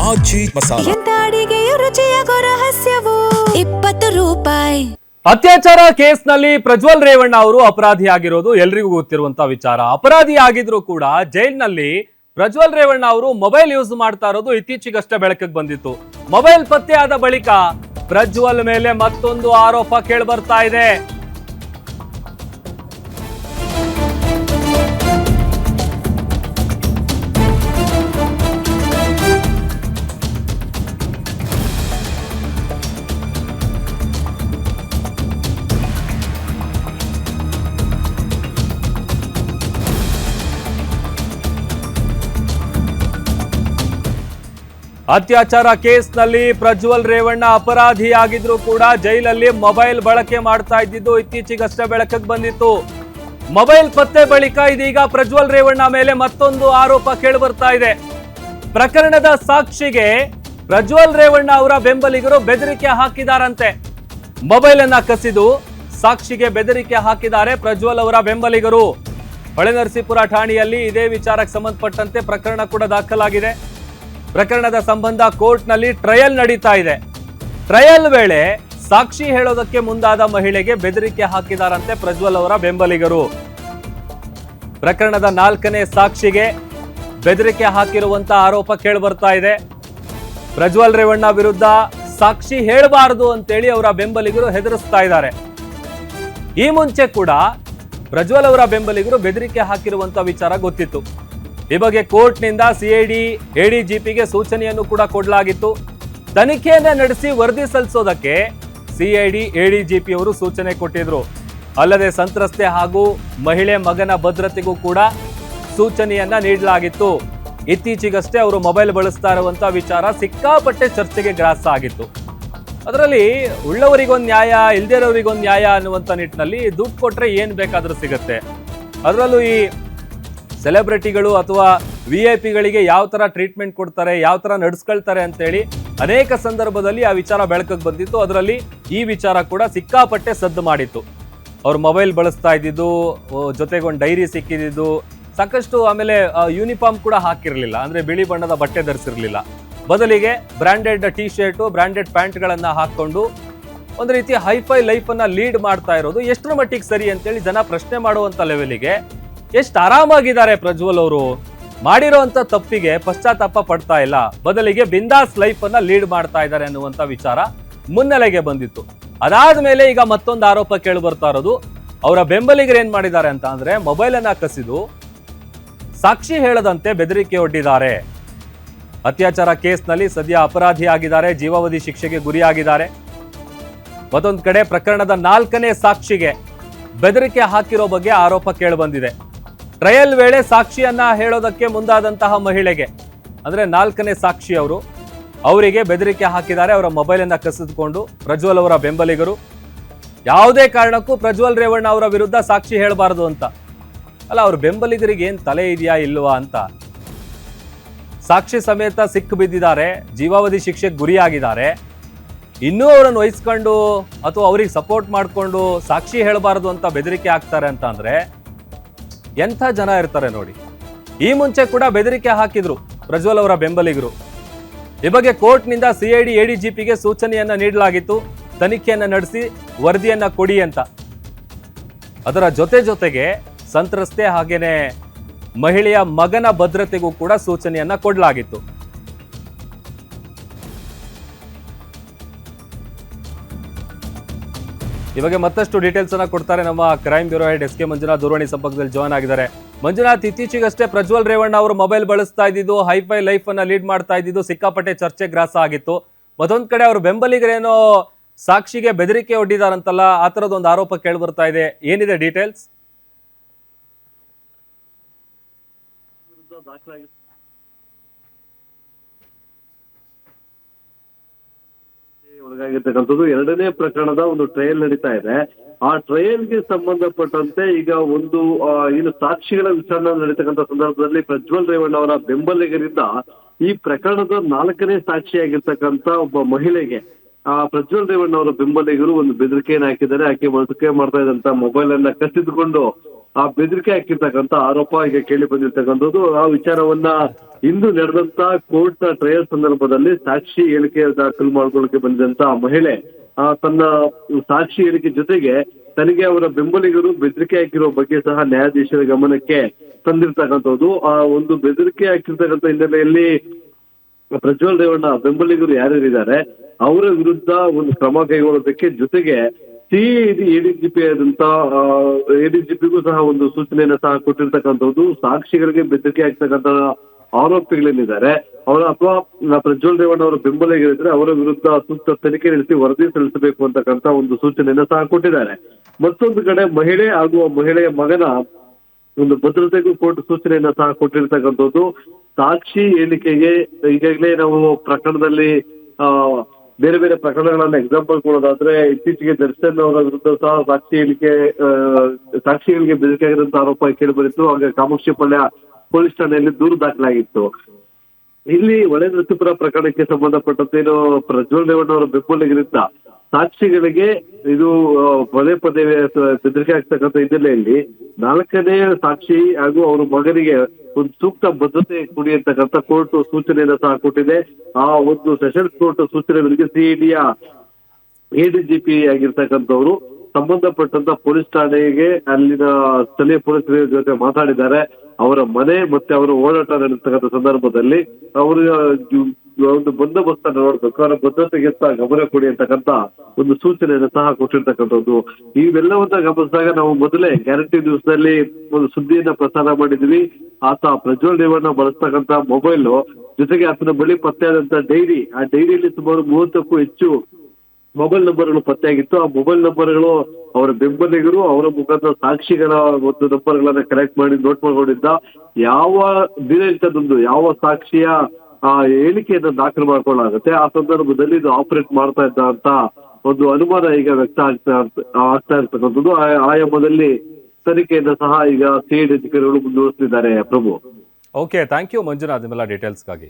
ಆಜಿ ಮಸಾಲ. ಎಂತ ಅಡಿಗೆಯ ರುಚಿಯಾಗೋ ರಹಸ್ಯವು 20 ರೂಪಾಯಿ. ಅತ್ಯಾಚಾರ ಕೇಸ್ನಲ್ಲಿ ಪ್ರಜ್ವಲ್ ರೇವಣ್ಣ ಅವರು ಅಪರಾಧಿಯಾಗಿರೋದು ಎಲ್ರಿಗೂ ಗೊತ್ತಿರುವಂತಹ ವಿಚಾರ. ಅಪರಾಧಿಯಾಗಿದ್ರು ಕೂಡ ಜೈಲ್ನಲ್ಲಿ ಪ್ರಜ್ವಲ್ ರೇವಣ್ಣ ಅವರು ಮೊಬೈಲ್ ಯೂಸ್ ಮಾಡ್ತಾ ಇರೋದು ಇತ್ತೀಚೆಗಷ್ಟೇ ಬೆಳಕಿಗೆ ಬಂದಿತ್ತು. ಮೊಬೈಲ್ ಪತ್ತೆಯಾದ ಬಳಿಕ ಪ್ರಜ್ವಲ್ ಮೇಲೆ ಮತ್ತೊಂದು ಆರೋಪ ಕೇಳಿಬರ್ತಾ ಇದೆ. ಅತ್ಯಾಚಾರ ಕೇಸ್ನಲ್ಲಿ ಪ್ರಜ್ವಲ್ ರೇವಣ್ಣ ಅಪರಾಧಿಯಾಗಿದ್ರು ಕೂಡ ಜೈಲಲ್ಲಿ ಮೊಬೈಲ್ ಬಳಕೆ ಮಾಡ್ತಾ ಇದ್ದಿದ್ದು ಇತ್ತೀಚೆಗಷ್ಟೇ ಬೆಳಕಿಗೆ ಬಂದಿತ್ತು. ಮೊಬೈಲ್ ಪತ್ತೆ ಬಳಿಕ ಇದೀಗ ಪ್ರಜ್ವಲ್ ರೇವಣ್ಣ ಮೇಲೆ ಮತ್ತೊಂದು ಆರೋಪ ಕೇಳಿಬರ್ತಾ ಇದೆ. ಪ್ರಕರಣದ ಸಾಕ್ಷಿಗೆ ಪ್ರಜ್ವಲ್ ರೇವಣ್ಣ ಅವರ ಬೆಂಬಲಿಗರು ಬೆದರಿಕೆ ಹಾಕಿದಾರಂತೆ. ಮೊಬೈಲ್ ಅನ್ನ ಕಸಿದು ಸಾಕ್ಷಿಗೆ ಬೆದರಿಕೆ ಹಾಕಿದ್ದಾರೆ ಪ್ರಜ್ವಲ್ ಅವರ ಬೆಂಬಲಿಗರು. ಹೊಳೆನರಸೀಪುರ ಠಾಣೆಯಲ್ಲಿ ಇದೇ ವಿಚಾರಕ್ಕೆ ಸಂಬಂಧಪಟ್ಟಂತೆ ಪ್ರಕರಣ ಕೂಡ ದಾಖಲಾಗಿದೆ. ಪ್ರಕರಣದ ಸಂಬಂಧ ಕೋರ್ಟ್ನಲ್ಲಿ ಟ್ರಯಲ್ ನಡೀತಾ ಇದೆ. ಟ್ರಯಲ್ ವೇಳೆ ಸಾಕ್ಷಿ ಹೇಳೋದಕ್ಕೆ ಮುಂದಾದ ಮಹಿಳೆಗೆ ಬೆದರಿಕೆ ಹಾಕಿದಾರಂತೆ ಪ್ರಜ್ವಲ್ ಅವರ ಬೆಂಬಲಿಗರು. ಪ್ರಕರಣದ 4ನೇ ಸಾಕ್ಷಿಗೆ ಬೆದರಿಕೆ ಹಾಕಿರುವಂತ ಆರೋಪ ಕೇಳಿಬರ್ತಾ ಇದೆ. ಪ್ರಜ್ವಲ್ ರೇವಣ್ಣ ವಿರುದ್ಧ ಸಾಕ್ಷಿ ಹೇಳಬಾರದು ಅಂತೇಳಿ ಅವರ ಬೆಂಬಲಿಗರು ಹೆದರಿಸ್ತಾ ಇದ್ದಾರೆ. ಈ ಮುಂಚೆ ಕೂಡ ಪ್ರಜ್ವಲ್ ಅವರ ಬೆಂಬಲಿಗರು ಬೆದರಿಕೆ ಹಾಕಿರುವಂತ ವಿಚಾರ ಗೊತ್ತಿತ್ತು. ಈ ಬಗ್ಗೆ ಕೋರ್ಟ್ನಿಂದ ಸಿಐಡಿ ಎಡಿಜಿಪಿಗೆ ಸೂಚನೆಯನ್ನು ಕೂಡ ಕೊಡಲಾಗಿತ್ತು. ತನಿಖೆಯನ್ನ ನಡೆಸಿ ವರದಿ ಸಲ್ಲಿಸೋದಕ್ಕೆ ಸಿಐಡಿ ಎಡಿಜಿಪಿ ಅವರು ಸೂಚನೆ ಕೊಟ್ಟಿದ್ರು. ಅಲ್ಲದೆ ಸಂತ್ರಸ್ತೆ ಹಾಗೂ ಮಹಿಳೆ ಮಗನ ಭದ್ರತೆಗೂ ಕೂಡ ಸೂಚನೆಯನ್ನ ನೀಡಲಾಗಿತ್ತು. ಇತ್ತೀಚೆಗಷ್ಟೇ ಅವರು ಮೊಬೈಲ್ ಬಳಸ್ತಾ ಇರುವಂತ ವಿಚಾರ ಸಿಕ್ಕಾಪಟ್ಟೆ ಚರ್ಚೆಗೆ ಗ್ರಾಸ ಆಗಿತ್ತು. ಅದರಲ್ಲಿ ಉಳ್ಳವರಿಗೊಂದು ನ್ಯಾಯ, ಇಲ್ದಿರೋರಿಗೊಂದು ನ್ಯಾಯ ಅನ್ನುವಂಥ ನಿಟ್ಟಿನಲ್ಲಿ ದುಡ್ಡು ಕೊಟ್ರೆ ಏನ್ ಬೇಕಾದ್ರೂ ಸಿಗುತ್ತೆ. ಅದರಲ್ಲೂ ಈ ಸೆಲೆಬ್ರಿಟಿಗಳು ಅಥವಾ VIP ಗಳಿಗೆ ಯಾವ ತರ ಟ್ರೀಟ್ಮೆಂಟ್ ಕೊಡ್ತಾರೆ, ಯಾವ ತರ ನಡೆಸ್ಕೊಳ್ತಾರೆ ಅಂತೇಳಿ ಅನೇಕ ಸಂದರ್ಭದಲ್ಲಿ ಆ ವಿಚಾರ ಬೆಳಕಿಗೆ ಬಂದಿತ್ತು. ಅದರಲ್ಲಿ ಈ ವಿಚಾರ ಕೂಡ ಸಿಕ್ಕಾಪಟ್ಟೆ ಸದ್ದು ಮಾಡಿತ್ತು. ಅವ್ರು ಮೊಬೈಲ್ ಬಳಸ್ತಾ ಇದ್ದಿದ್ದು, ಜೊತೆಗೊಂದು ಡೈರಿ ಸಿಕ್ಕಿದ್ದು ಸಾಕಷ್ಟು. ಆಮೇಲೆ ಯೂನಿಫಾರ್ಮ್ ಕೂಡ ಹಾಕಿರ್ಲಿಲ್ಲ, ಅಂದ್ರೆ ಬಿಳಿ ಬಣ್ಣದ ಬಟ್ಟೆ ಧರಿಸಿರ್ಲಿಲ್ಲ. ಬದಲಿಗೆ ಬ್ರಾಂಡೆಡ್ ಟಿ ಶರ್ಟು, ಬ್ರಾಂಡೆಡ್ ಪ್ಯಾಂಟ್ಗಳನ್ನ ಹಾಕೊಂಡು ಒಂದು ರೀತಿ ಹೈಫೈ ಲೈಫ್ ಅನ್ನ ಲೀಡ್ ಮಾಡ್ತಾ ಇರೋದು ಎಷ್ಟರ ಮಟ್ಟಿಗೆ ಸರಿ ಅಂತೇಳಿ ಜನ ಪ್ರಶ್ನೆ ಮಾಡುವಂತ ಲೆವೆಲ್ಗೆ ಎಷ್ಟು ಆರಾಮಾಗಿದ್ದಾರೆ ಪ್ರಜ್ವಲ್ ಅವರು. ಮಾಡಿರೋಂಥ ತಪ್ಪಿಗೆ ಪಶ್ಚಾತ್ತಾಪ ಪಡ್ತಾ ಇಲ್ಲ, ಬದಲಿಗೆ ಬಿಂದಾಸ್ ಲೈಫ್ ಅನ್ನ ಲೀಡ್ ಮಾಡ್ತಾ ಇದ್ದಾರೆ ಅನ್ನುವಂಥ ವಿಚಾರ ಮುನ್ನೆಲೆಗೆ ಬಂದಿತ್ತು. ಅದಾದ್ಮೇಲೆ ಈಗ ಮತ್ತೊಂದು ಆರೋಪ ಕೇಳಿ ಬರ್ತಾ ಇರೋದು, ಅವರ ಬೆಂಬಲಿಗರು ಏನ್ ಮಾಡಿದ್ದಾರೆ ಅಂತ ಅಂದ್ರೆ ಮೊಬೈಲ್ ಅನ್ನ ಕಸಿದು ಸಾಕ್ಷಿ ಹೇಳದಂತೆ ಬೆದರಿಕೆ ಒಡ್ಡಿದ್ದಾರೆ. ಅತ್ಯಾಚಾರ ಕೇಸ್ನಲ್ಲಿ ಸದ್ಯ ಅಪರಾಧಿಯಾಗಿದ್ದಾರೆ, ಜೀವಾವಧಿ ಶಿಕ್ಷೆಗೆ ಗುರಿಯಾಗಿದ್ದಾರೆ. ಮತ್ತೊಂದು ಕಡೆ ಪ್ರಕರಣದ 4ನೇ ಸಾಕ್ಷಿಗೆ ಬೆದರಿಕೆ ಹಾಕಿರೋ ಬಗ್ಗೆ ಆರೋಪ ಕೇಳಿ ಬಂದಿದೆ. ಟ್ರಯಲ್ ವೇಳೆ ಸಾಕ್ಷಿಯನ್ನ ಹೇಳೋದಕ್ಕೆ ಮುಂದಾದಂತಹ ಮಹಿಳೆಗೆ, ಅಂದ್ರೆ 4ನೇ ಸಾಕ್ಷಿ ಅವರಿಗೆ ಬೆದರಿಕೆ ಹಾಕಿದ್ದಾರೆ. ಅವರ ಮೊಬೈಲ್ ಅನ್ನ ಕಸಿದುಕೊಂಡು ಪ್ರಜ್ವಲ್ ಅವರ ಬೆಂಬಲಿಗರು ಯಾವುದೇ ಕಾರಣಕ್ಕೂ ಪ್ರಜ್ವಲ್ ರೇವಣ್ಣ ಅವರ ವಿರುದ್ಧ ಸಾಕ್ಷಿ ಹೇಳಬಾರದು ಅಂತ. ಅಲ್ಲ, ಅವ್ರ ಬೆಂಬಲಿಗರಿಗೆ ಏನ್ ತಲೆ ಇದೆಯಾ ಇಲ್ವಾ ಅಂತ. ಸಾಕ್ಷಿ ಸಮೇತ ಸಿಕ್ಕು ಬಿದ್ದಿದ್ದಾರೆ, ಜೀವಾವಧಿ ಶಿಕ್ಷೆಗೆ ಗುರಿಯಾಗಿದ್ದಾರೆ. ಇನ್ನೂ ಅವರನ್ನು ವಹಿಸ್ಕೊಂಡು ಅಥವಾ ಅವ್ರಿಗೆ ಸಪೋರ್ಟ್ ಮಾಡಿಕೊಂಡು ಸಾಕ್ಷಿ ಹೇಳಬಾರದು ಅಂತ ಬೆದರಿಕೆ ಹಾಕ್ತಾರೆ ಅಂತ ಅಂದ್ರೆ ಎಂಥ ಜನ ಇರ್ತಾರೆ ನೋಡಿ. ಈ ಮುಂಚೆ ಕೂಡ ಬೆದರಿಕೆ ಹಾಕಿದ್ರು ಪ್ರಜ್ವಲ್ ಅವರ ಬೆಂಬಲಿಗರು. ಈ ಬಗ್ಗೆ ಕೋರ್ಟ್ನಿಂದ ಸಿಐಡಿ ಎಡಿಜಿಪಿಗೆ ಸೂಚನೆಯನ್ನ ನೀಡಲಾಗಿತ್ತು, ತನಿಖೆಯನ್ನ ನಡೆಸಿ ವರದಿಯನ್ನ ಕೊಡಿ ಅಂತ. ಅದರ ಜೊತೆಗೆ ಸಂತ್ರಸ್ತೆ ಹಾಗೇನೆ ಮಹಿಳೆಯ ಮಗನ ಭದ್ರತೆಗೂ ಕೂಡ ಸೂಚನೆಯನ್ನ ಕೊಡಲಾಗಿತ್ತು. ಇವಾಗ ಮತ್ತಷ್ಟು ಡೀಟೇಲ್ಸ್ ಅನ್ನ ಕೊಡ್ತಾರೆ ನಮ್ಮ crime bureau head SK Manjunath ದೂರವಾಣಿ ಸಂಪರ್ಕದಲ್ಲಿ ಜಾಯ್ನ್ ಆಗಿದ್ದಾರೆ. ಮಂಜುನಾಥ್, ಇತ್ತೀಚೆಗಷ್ಟೇ ಪ್ರಜ್ವಲ್ ರೇವಣ್ಣ ಅವರು ಮೊಬೈಲ್ ಬಳಸ್ತಾ ಇದ್ದಿದ್ದು, ಹೈಫೈ ಲೈಫ್ ಅನ್ನ ಲೀಡ್ ಮಾಡ್ತಾ ಇದ್ದಿದ್ದು ಸಿಕ್ಕಾಪಟ್ಟೆ ಚರ್ಚೆ ಗ್ರಾಸ ಆಗಿತ್ತು. ಮತ್ತೊಂದ್ ಕಡೆ ಅವ್ರ ಬೆಂಬಲಿಗರೇನೋ ಸಾಕ್ಷಿಗೆ ಬೆದರಿಕೆ ಒಡ್ಡಿದಾರಂತಲ್ಲ, ಆ ತರದೊಂದು ಆರೋಪ ಕೇಳಿ ಬರ್ತಾ ಇದೆ. ಏನಿದೆ ಡೀಟೇಲ್ಸ್? ಒಳಗಾಗಿರ್ತಕ್ಕಂಥದ್ದು 2ನೇ ಪ್ರಕರಣದ ಒಂದು ಟ್ರಯಲ್ ನಡೀತಾ ಇದೆ. ಆ ಟ್ರಯಲ್ಗೆ ಸಂಬಂಧಪಟ್ಟಂತೆ ಈಗ ಒಂದು ಏನು ಸಾಕ್ಷಿಗಳ ವಿಚಾರಣೆ ನಡೀತಕ್ಕಂಥ ಸಂದರ್ಭದಲ್ಲಿ ಪ್ರಜ್ವಲ್ ರೇವಣ್ಣ ಅವರ ಬೆಂಬಲಿಗರಿಂದ ಈ ಪ್ರಕರಣದ 4ನೇ ಸಾಕ್ಷಿಯಾಗಿರ್ತಕ್ಕಂಥ ಒಬ್ಬ ಮಹಿಳೆಗೆ ಪ್ರಜ್ವಲ್ ರೇವಣ್ಣ ಅವರ ಬೆಂಬಲಿಗರು ಒಂದು ಬೆದರಿಕೆಯನ್ನು ಹಾಕಿದ್ದಾರೆ. ಆಕೆ ಬಳಕೆ ಮಾಡ್ತಾ ಇದ್ದಂತ ಮೊಬೈಲ್ ಅನ್ನ ಕಸಿದುಕೊಂಡು ಆ ಬೆದರಿಕೆ ಹಾಕಿರ್ತಕ್ಕಂಥ ಆರೋಪ ಈಗ ಕೇಳಿ ಬಂದಿರ್ತಕ್ಕಂಥದ್ದು. ಆ ವಿಚಾರವನ್ನ ಇಂದು ನಡೆದಂತ ಕೋರ್ಟ್ ನ ಟ್ರಯಲ್ ಸಂದರ್ಭದಲ್ಲಿ ಸಾಕ್ಷಿ ಹೇಳಿಕೆ ದಾಖಲು ಮಾಡ್ಕೊಳ್ಳಕ್ಕೆ ಬಂದಂತ ಮಹಿಳೆ ತನ್ನ ಸಾಕ್ಷಿ ಹೇಳಿಕೆ ಜೊತೆಗೆ ತನಗೆ ಅವರ ಬೆಂಬಲಿಗರು ಬೆದರಿಕೆ ಹಾಕಿರೋ ಬಗ್ಗೆ ಸಹ ನ್ಯಾಯಾಧೀಶರ ಗಮನಕ್ಕೆ ತಂದಿರ್ತಕ್ಕಂಥದ್ದು. ಆ ಒಂದು ಬೆದರಿಕೆ ಹಾಕಿರ್ತಕ್ಕಂಥ ಹಿನ್ನೆಲೆಯಲ್ಲಿ ಪ್ರಜ್ವಲ್ ರೇವಣ್ಣ ಬೆಂಬಲಿಗರು ಯಾರ್ಯಾರಿದ್ದಾರೆ ಅವರ ವಿರುದ್ಧ ಒಂದು ಕ್ರಮ ಕೈಗೊಳ್ಳೋದಕ್ಕೆ ಜೊತೆಗೆ ಎಡಿಜಿಪಿ ಆದಂತ ಎಡಿಜಿಪಿಗೂ ಸಹ ಒಂದು ಸೂಚನೆಯನ್ನ ಸಹ ಕೊಟ್ಟಿರ್ತಕ್ಕಂಥದ್ದು. ಸಾಕ್ಷಿಗಳಿಗೆ ಬೆದರಿಕೆ ಆಗ್ತಕ್ಕಂಥ ಆರೋಪಿಗಳೇನಿದ್ದಾರೆ ಅವರ ಅಥವಾ ಪ್ರಜ್ವಲ್ ರೇವಣ್ಣ ಅವರ ಬೆಂಬಲಿಗರಿದ್ರೆ ಅವರ ವಿರುದ್ಧ ಸೂಕ್ತ ತನಿಖೆ ನಡೆಸಿ ವರದಿ ಸಲ್ಲಿಸಬೇಕು ಅಂತಕ್ಕಂಥ ಒಂದು ಸೂಚನೆಯನ್ನ ಸಹ ಕೊಟ್ಟಿದ್ದಾರೆ. ಮತ್ತೊಂದು ಕಡೆ ಮಹಿಳೆ ಹಾಗೂ ಮಹಿಳೆಯ ಮಗನ ಒಂದು ಭದ್ರತೆಗೂ ಕೋರ್ಟ್ ಸೂಚನೆಯನ್ನ ಸಹ ಕೊಟ್ಟಿರ್ತಕ್ಕಂಥದ್ದು. ಸಾಕ್ಷಿ ಹೇಳಿಕೆಗೆ ಈಗಾಗಲೇ ನಾವು ಪ್ರಕರಣದಲ್ಲಿ ಬೇರೆ ಬೇರೆ ಪ್ರಕರಣಗಳನ್ನ ಎಕ್ಸಾಂಪಲ್ ಕೊಡೋದಾದ್ರೆ ಇತ್ತೀಚೆಗೆ ದರ್ಶನ್ ಅವರ ವಿರುದ್ಧ ಸಹ ಸಾಕ್ಷಿಗಳಿಗೆ ಬೆದರಿಕೆ ಆಗಿರುವಂತ ಆರೋಪ ಕೇಳಿ ಬಂದಿತ್ತು. ಆಗ ಕಾಮಾಕ್ಷಿಪಾಳ್ಯ ಪೊಲೀಸ್ ಠಾಣೆಯಲ್ಲಿ ದೂರು ದಾಖಲಾಗಿತ್ತು. ಇಲ್ಲಿ ಒಳೆ ನರಸೀಪುರ ಪ್ರಕರಣಕ್ಕೆ ಸಂಬಂಧಪಟ್ಟಂತೇನು ಪ್ರಜ್ವಲ್ ರೇವಣ್ಣ ಅವರ ಬೆಂಬಲಿಗರಿಂದ ಸಾಕ್ಷಿಗಳಿಗೆ ಇದು ಪದೇ ಪದೇ ಬೆದರಿಕೆ ಆಗ್ತಕ್ಕಂಥ ಹಿನ್ನೆಲೆಯಲ್ಲಿ 4ನೇ ಸಾಕ್ಷಿ ಹಾಗೂ ಅವ್ರ ಮಗನಿಗೆ ಒಂದು ಸೂಕ್ತ ಭದ್ರತೆ ಕೊಡಿ ಅಂತಕ್ಕಂಥ ಕೋರ್ಟ್ ಸೂಚನೆಯನ್ನ ಸಹ ಕೊಟ್ಟಿದೆ. ಆ ಒಂದು ಸೆಷನ್ಸ್ ಕೋರ್ಟ್ ಸೂಚನೆ ಮೇರೆಗೆ ಸಿಐಡಿಯ ಎಡಿಜಿಪಿ ಆಗಿರ್ತಕ್ಕಂಥವ್ರು ಸಂಬಂಧಪಟ್ಟಂತ ಪೊಲೀಸ್ ಠಾಣೆಗೆ ಅಲ್ಲಿನ ಸ್ಥಳೀಯ ಪೊಲೀಸರ ಜೊತೆ ಮಾತಾಡಿದ್ದಾರೆ. ಅವರ ಮನೆ ಮತ್ತೆ ಅವರ ಓಡಾಟ ನಡೆಸ್ತಕ್ಕಂಥ ಸಂದರ್ಭದಲ್ಲಿ ಅವರ ಒಂದು ಬಂದೋಬಸ್ತ ನೋಡ್ಬೇಕು, ಅವರ ಭದ್ರತೆಗೆ ಗಮನ ಕೊಡಿ ಅಂತಕ್ಕಂಥ ಒಂದು ಸೂಚನೆಯನ್ನು ಸಹ ಕೊಟ್ಟಿರ್ತಕ್ಕಂಥದ್ದು. ಇವೆಲ್ಲವನ್ನ ಗಮನಿಸಿದಾಗ ನಾವು ಮೊದಲೇ ಗ್ಯಾರಂಟಿ ನ್ಯೂಸ್ ನಲ್ಲಿ ಒಂದು ಸುದ್ದಿಯನ್ನ ಪ್ರಸಾರ ಮಾಡಿದ್ವಿ. ಆತ ಪ್ರಜ್ವಲ್ ರೇವಣ್ಣ ಬಳಸ್ತಕ್ಕಂಥ ಮೊಬೈಲ್ ಜೊತೆಗೆ ಆತನ ಬಳಿ ಪತ್ತೆಯಾದಂತ ಡೈರಿ, ಆ ಡೈರಿಯಲ್ಲಿ ಸುಮಾರು 30ಕ್ಕೂ ಹೆಚ್ಚು ಮೊಬೈಲ್ ನಂಬರ್ಗಳು ಪತ್ತೆಯಾಗಿತ್ತು. ಆ ಮೊಬೈಲ್ ನಂಬರ್ಗಳು ಅವರ ಬೆಂಬಲಿಗರು ಅವರ ಮುಖಾಂತರ ಸಾಕ್ಷಿಗಳ ಒಂದು ನಂಬರ್ಗಳನ್ನ ಕಲೆಕ್ಟ್ ಮಾಡಿ ನೋಟ್ ಮಾಡ್ಕೊಂಡಿದ್ದ. ಯಾವ ದಿನದಂದು ಯಾವ ಸಾಕ್ಷಿಯ ಹೇಳಿಕೆಯನ್ನು ದಾಖಲು ಮಾಡ್ಕೊಳ್ಳಾಗುತ್ತೆ ಆ ಸಂದರ್ಭದಲ್ಲಿ ಇದು ಆಪರೇಟ್ ಮಾಡ್ತಾ ಇದ್ದ ಅಂತ ಒಂದು ಅನುಮಾನ ಈಗ ವ್ಯಕ್ತ ಆಗ್ತಾ ಇರ್ತಕ್ಕಂಥದ್ದು. ಆ ಎಂಬುದಲ್ಲಿ ತನಿಖೆಯನ್ನು ಸಹ ಈಗ ಸಿಐಡಿ ಅಧಿಕಾರಿಗಳು ಮುಂದುವರಿಸಿದ್ದಾರೆ. ಪ್ರಭು, ಓಕೆ, ಥ್ಯಾಂಕ್ ಯು ಮಂಜುನಾಥ್ ನಿಮ್ಮೆಲ್ಲ ಡೀಟೇಲ್ಸ್ಗಾಗಿ.